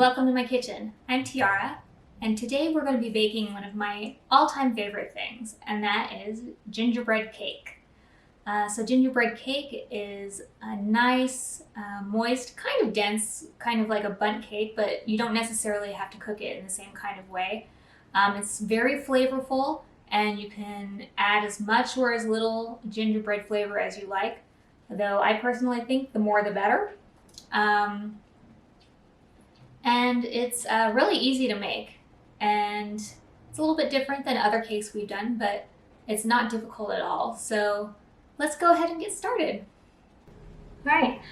Welcome to my kitchen. I'm Tiara, and today we're going to be baking one of my all-time favorite things, and that is gingerbread cake. So gingerbread cake is a nice, moist, kind of dense, kind of like a bundt cake, but you don't necessarily have to cook it in the same kind of way. It's very flavorful, and you can add as much or as little gingerbread flavor as you like, though I personally think the more the better. And it's really easy to make, and it's a little bit different than other cakes we've done, but it's not difficult at all. So let's go ahead and get started. All right,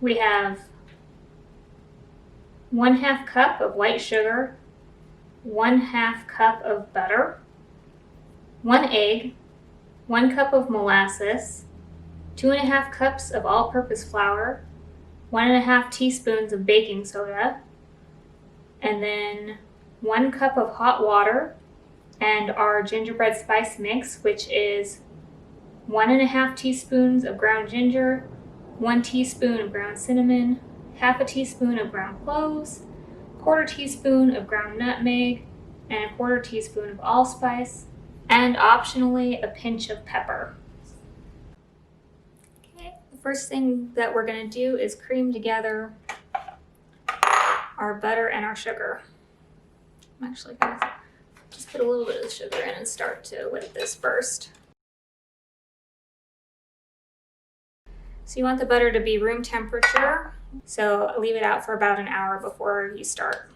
we have 1/2 cup of white sugar, 1/2 cup of butter, 1 egg, 1 cup of molasses, 2½ cups of all-purpose flour, 1½ teaspoons of baking soda, and then 1 cup of hot water, and our gingerbread spice mix, which is 1½ teaspoons of ground ginger, 1 teaspoon of ground cinnamon, ½ teaspoon of ground cloves, 1/4 teaspoon of ground nutmeg, and 1/4 teaspoon of allspice, and optionally a pinch of pepper. First thing that we're going to do is cream together our butter and our sugar. I'm actually going to just put a little bit of sugar in and start to whip this first. So you want the butter to be room temperature, so leave it out for about an hour before you start.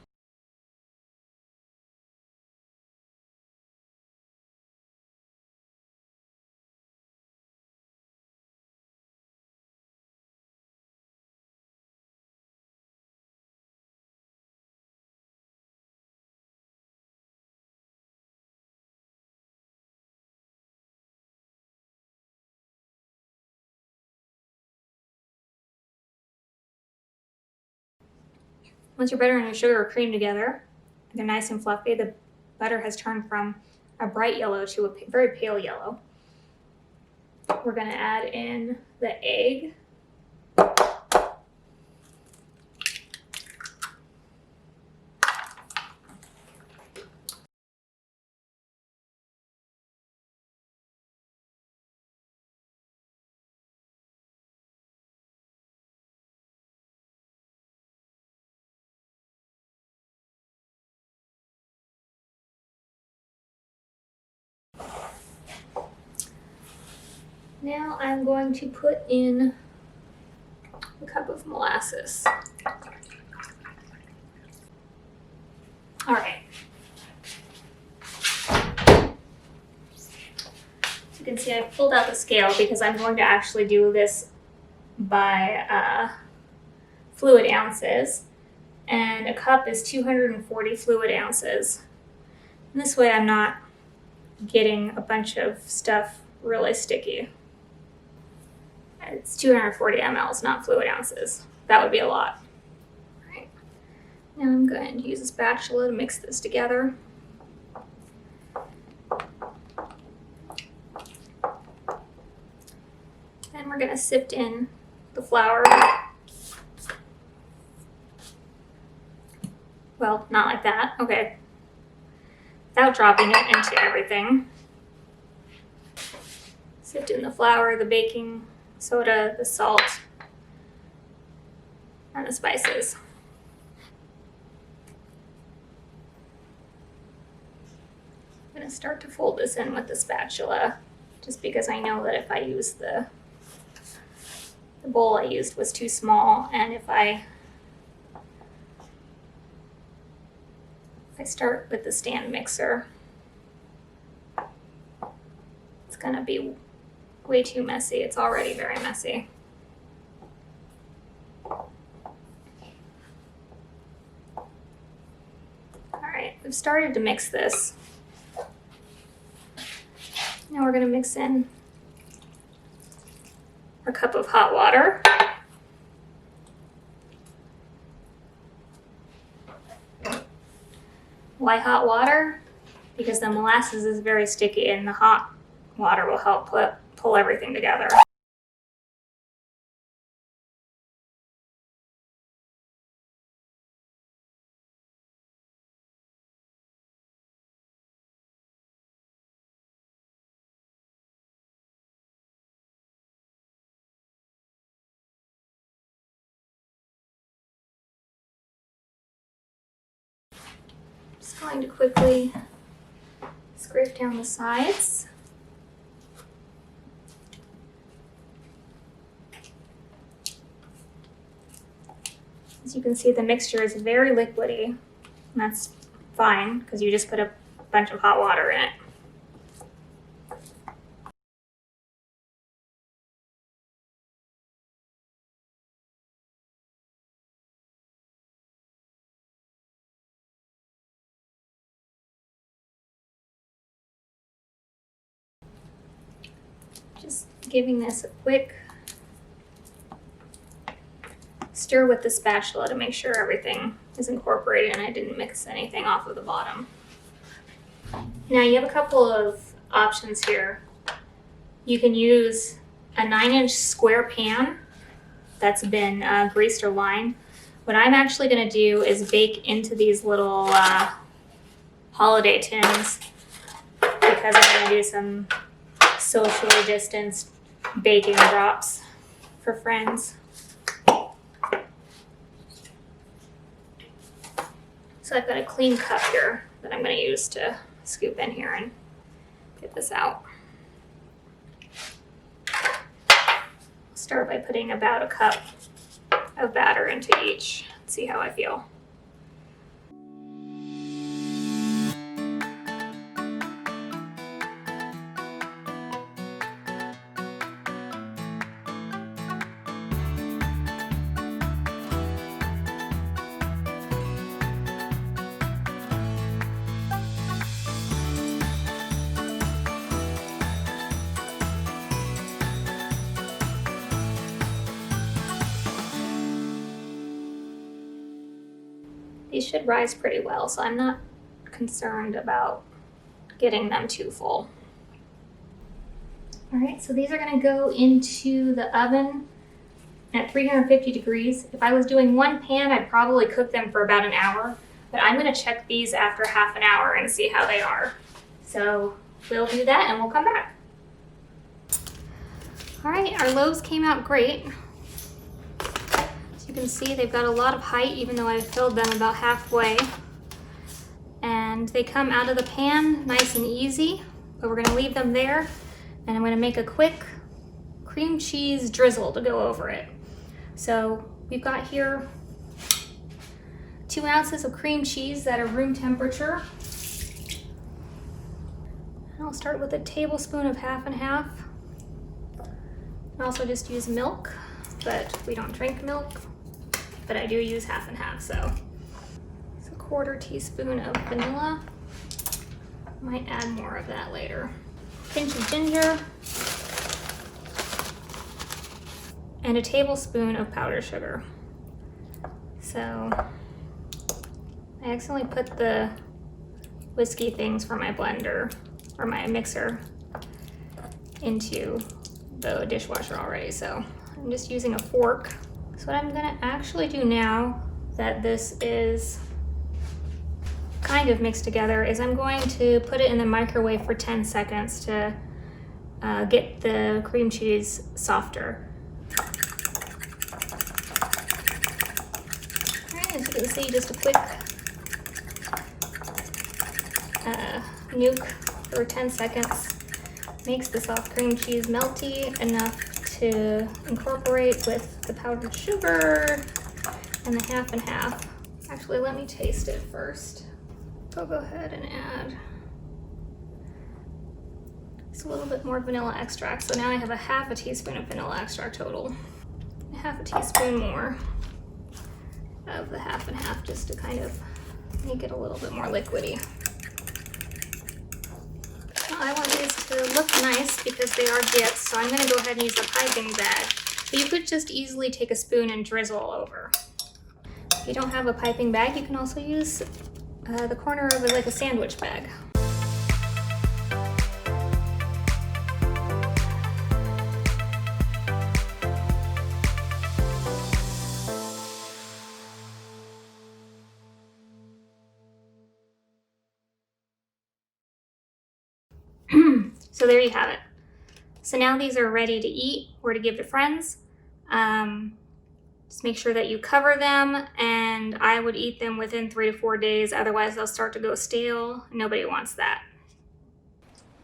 Once your butter and your sugar are creamed together, they're nice and fluffy, the butter has turned from a bright yellow to a very pale yellow. We're going to add in the egg. Now I'm going to put in a cup of molasses. All right. As you can see, I pulled out the scale because I'm going to actually do this by fluid ounces, and a cup is 240 fluid ounces. And this way I'm not getting a bunch of stuff really sticky. It's 240 mLs, not fluid ounces. That would be a lot. All right. Now I'm going to use a spatula to mix this together. Then we're going to sift in the flour. Well, not like that. Okay. Without dropping it into everything. Sift in the flour, the baking soda, the salt, and the spices. I'm going to start to fold this in with the spatula, just because I know that if I use the bowl I used was too small, and if I start with the stand mixer, it's going to be way too messy. It's already very messy. All right, we've started to mix this. Now we're going to mix in our cup of hot water. Why hot water? Because the molasses is very sticky, and the hot water will help pull everything together. going to quickly scrape down the sides. As you can see, the mixture is very liquidy, and that's fine because you just put a bunch of hot water in it. Just giving this a quick stir with the spatula to make sure everything is incorporated and I didn't mix anything off of the bottom. Now you have a couple of options here. You can use a 9-inch square pan that's been greased or lined. What I'm actually going to do is bake into these little holiday tins because I'm going to do some socially distanced baking drops for friends. So I've got a clean cup here that I'm going to use to scoop in here and get this out. I'll start by putting about a cup of batter into each. See how I feel. These should rise pretty well, so I'm not concerned about getting them too full. All right, so these are gonna go into the oven at 350 degrees. If I was doing one pan, I'd probably cook them for about an hour, but I'm gonna check these after half an hour and see how they are. So we'll do that and we'll come back. All right, our loaves came out great. You can see they've got a lot of height even though I've filled them about halfway. And they come out of the pan nice and easy, but we're gonna leave them there and I'm gonna make a quick cream cheese drizzle to go over it. So we've got here 2 ounces of cream cheese that are room temperature. And I'll start with a tablespoon of half and half. I also just use milk, but we don't drink milk. But I do use half and half, so it's a 1/4 teaspoon of vanilla. Might add more of that later. Pinch of ginger, and a tablespoon of powdered sugar. So I accidentally put the whiskey things for my blender or my mixer into the dishwasher already, so I'm just using a fork. So what I'm gonna actually do now that this is kind of mixed together is I'm going to put it in the microwave for 10 seconds to get the cream cheese softer. All right, as you can see, just a quick nuke for 10 seconds makes the soft cream cheese melty enough to incorporate with the powdered sugar and the half and half. Actually, let me taste it first. I'll go ahead and add just a little bit more vanilla extract. So now I have a half a teaspoon of vanilla extract total. A half a teaspoon more of the half and half just to kind of make it a little bit more liquidy. I want these to look nice because they are gifts, so I'm going to go ahead and use a piping bag. But you could just easily take a spoon and drizzle over. If you don't have a piping bag, you can also use the corner of it like a sandwich bag. So there you have it. So now these are ready to eat or to give to friends. Just make sure that you cover them, and I would eat them within 3 to 4 days. Otherwise, they'll start to go stale. Nobody wants that.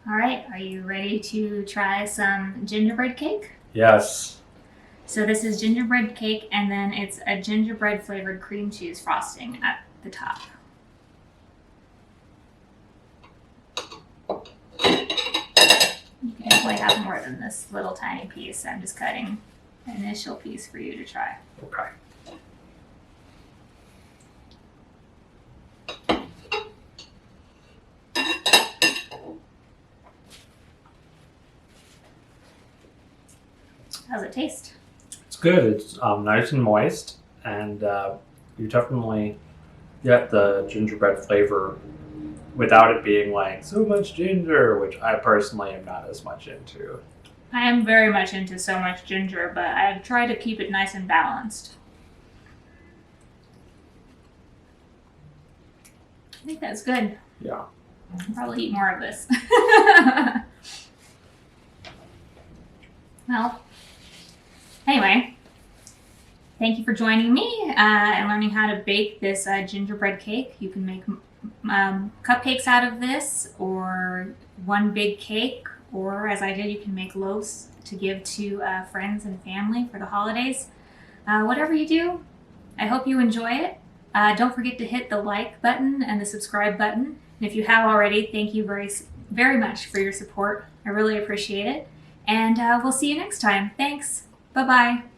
All right, are you ready to try some gingerbread cake? Yes. So this is gingerbread cake, and then it's a gingerbread flavored cream cheese frosting at the top. You can definitely have more than this little tiny piece. I'm just cutting an initial piece for you to try. Okay. How's it taste? It's good. It's nice and moist, and you definitely get the gingerbread flavor without it being like so much ginger, which I personally am not as much into. I am very much into so much ginger, but I've tried to keep it nice and balanced. I think that's good. Yeah. I'll probably eat more of this. Well, anyway, thank you for joining me and learning how to bake this gingerbread cake. You can make cupcakes out of this, or one big cake, or as I did, you can make loaves to give to friends and family for the holidays. Whatever you do, I hope you enjoy it. Don't forget to hit the like button and the subscribe button. And if you have already, thank you very, very much for your support. I really appreciate it. And we'll see you next time. Thanks. Bye-bye.